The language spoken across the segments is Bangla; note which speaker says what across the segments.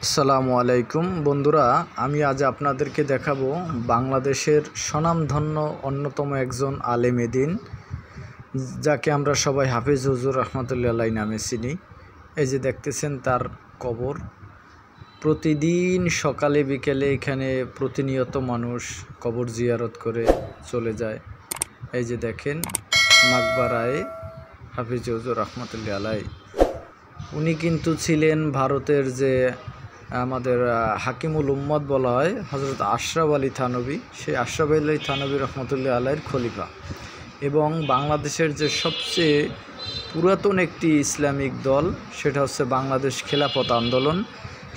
Speaker 1: আসসালামু আলাইকুম বন্ধুরা, আমি আজ আপনাদেরকে দেখাবো বাংলাদেশের স্বনামধন্য অন্যতম একজন আলেম দ্বীন, যাকে আমরা সবাই হাফেজ হুজুর রহমতুল্লাহ আলাইহি নামে চিনি। এই যে দেখতেছেন তার কবর। প্রতিদিন সকালে বিকেলে এখানে প্রতিনিয়ত মানুষ কবর জিয়ারত করে চলে যায়। এই যে দেখেন মাকবারায়ে হাফেজ হুজুর রহমতুল্লাহ আলাইহি। উনি কিন্তু ছিলেন ভারতের যে আমাদের হাকিমুল উম্মত বলা হয় হযরত আশরাফ আলী থানভী, সেই আশরাফ আলী থানভী রহমতুল্লাহ আলাইহির খলিফা, এবং বাংলাদেশের যে সবচেয়ে পুরাতন একটি ইসলামিক দল সেটা হচ্ছে বাংলাদেশ খেলাফত আন্দোলন,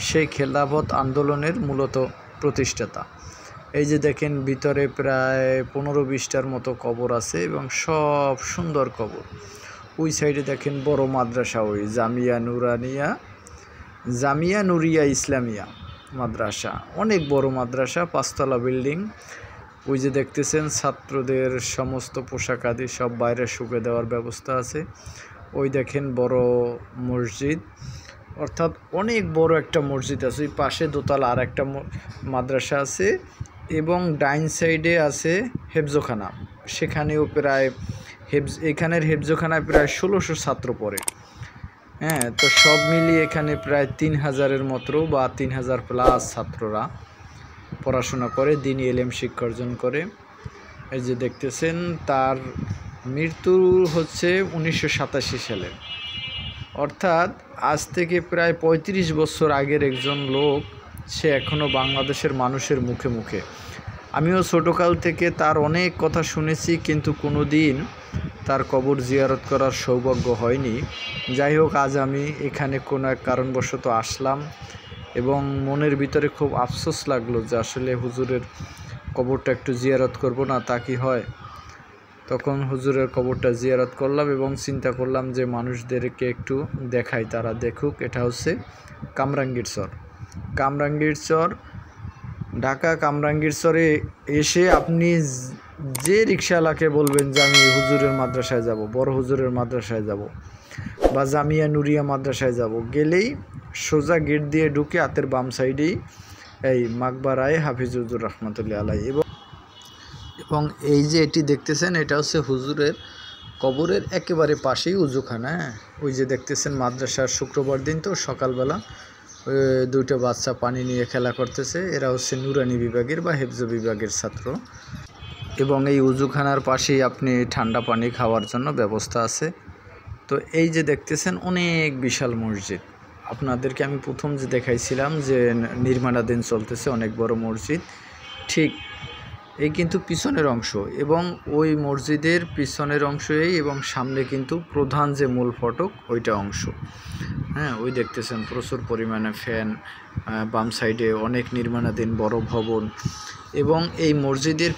Speaker 1: সেই খেলাফত আন্দোলনের মূলত প্রতিষ্ঠাতা। এই যে দেখেন ভিতরে প্রায় 15-20টার মতো কবর আছে এবং সব সুন্দর কবর। ওই সাইডে দেখেন বড় মাদ্রাসা, ওই জামিয়া নুরিয়া ইসলামিয়া মাদ্রাসা, অনেক বড় মাদ্রাসা, 5তলা বিল্ডিং। ওই যে দেখতেছেন ছাত্রদের সমস্ত পোশাক আদি সব বাইরে শুকিয়ে দেওয়ার ব্যবস্থা আছে। ওই দেখেন বড় মসজিদ, অর্থাৎ অনেক বড় একটা মসজিদ আছে। ওই পাশে দোতলা আর একটা মাদ্রাসা আছে এবং ডাইন সাইডে আছে হেফজখানা, সেখানেও প্রায় এখানের হেফজখানায় প্রায় 1600 ছাত্র পড়ে। হ্যাঁ, তো সব মিলিয়ে এখানে প্রায় 3000-এর মতো বা 3000+ ছাত্ররা পড়াশোনা করে, দ্বীনি ইলম শিক্ষা অর্জন করে। এই যে দেখতেছেন তার মৃত্যু হচ্ছে 1987 সালে, অর্থাৎ আজ থেকে প্রায় 35 বছর আগের একজন লোক, সে এখনও বাংলাদেশের মানুষের মুখে মুখে। আমিও ছোটোকাল থেকে তার অনেক কথা শুনেছি, কিন্তু কোনো দিন তার কবর জিয়ারত করার সৌভাগ্য হয়নি। যাই হোক, আজ আমি এখানে কোনো এক কারণবশত আসলাম এবং মনের ভিতরে খুব আফসোস লাগলো যে আসলে হুজুরের কবরটা একটু জিয়ারত করব না, তা কি হয়। তখন হুজুরের কবরটা জিয়ারত করলাম এবং চিন্তা করলাম যে মানুষদেরকে একটু দেখাই, তারা দেখুক। এটা হচ্ছে কামরাঙ্গীর চর, ঢাকা কামরাঙ্গীর চরে এসে আপনি যে রিক্সাওয়ালাকে বলবেন যে আমি হুজুরের মাদ্রাসায় যাব, বড় হুজুরের মাদ্রাসায় যাব বা জামিয়া নুরিয়া মাদ্রাসায় যাব, গেলেই সোজা গেট দিয়ে ঢুকে হাতের বাম সাইডেই এই মাকবারায়ে হাফেজ হুজুর রহমতুল্লাহ আলাইহি। এবং এই যে এটি দেখতেছেন, এটা হচ্ছে হুজুরের কবরের একেবারে পাশেই উজুখানা। ওই যে দেখতেছেন মাদ্রাসার শুক্রবার দিন তো সকালবেলা দুটো বাচ্চা পানি নিয়ে খেলা করতেছে, এরা হচ্ছে নুরানি বিভাগের বা হেফজ বিভাগের ছাত্র। এবং এই উজুখানার পাশেই আপনি ঠান্ডা পানি খাওয়ার জন্য ব্যবস্থা আছে। তো এই যে দেখতেছেন অনেক বিশাল মসজিদ, আপনাদেরকে আমি প্রথম যে দেখাইছিলাম যে নির্মাণাধীন চলতেছে, অনেক বড় মসজিদ, ঠিক এই কিন্তু পিছনের অংশ, এবং ওই মসজিদের পিছনের অংশই এবং সামনে কিন্তু প্রধান যে মূল ফটক ওইটা অংশ। হ্যাঁ, ওই দেখতেছেন প্রচুর পরিমাণে ফ্যান, বাম সাইডে অনেক নির্মাণাধীন বড় ভবন। এবং এই মসজিদের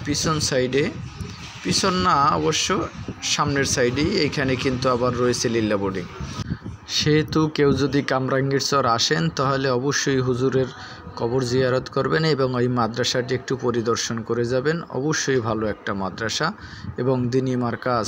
Speaker 1: পিছন না অবশ্য সামনের সাইডেই এইখানে কিন্তু আবার রয়েছে লিল্লা বোর্ডিং। সেহেতু কেউ যদি কামরাঙ্গীর চর আসেন তাহলে অবশ্যই হুজুরের কবর জিয়ারত করবেন এবং ওই মাদ্রাসাটি একটু পরিদর্শন করে যাবেন। অবশ্যই ভালো একটা মাদ্রাসা এবং দ্বীনি মার্কাজ।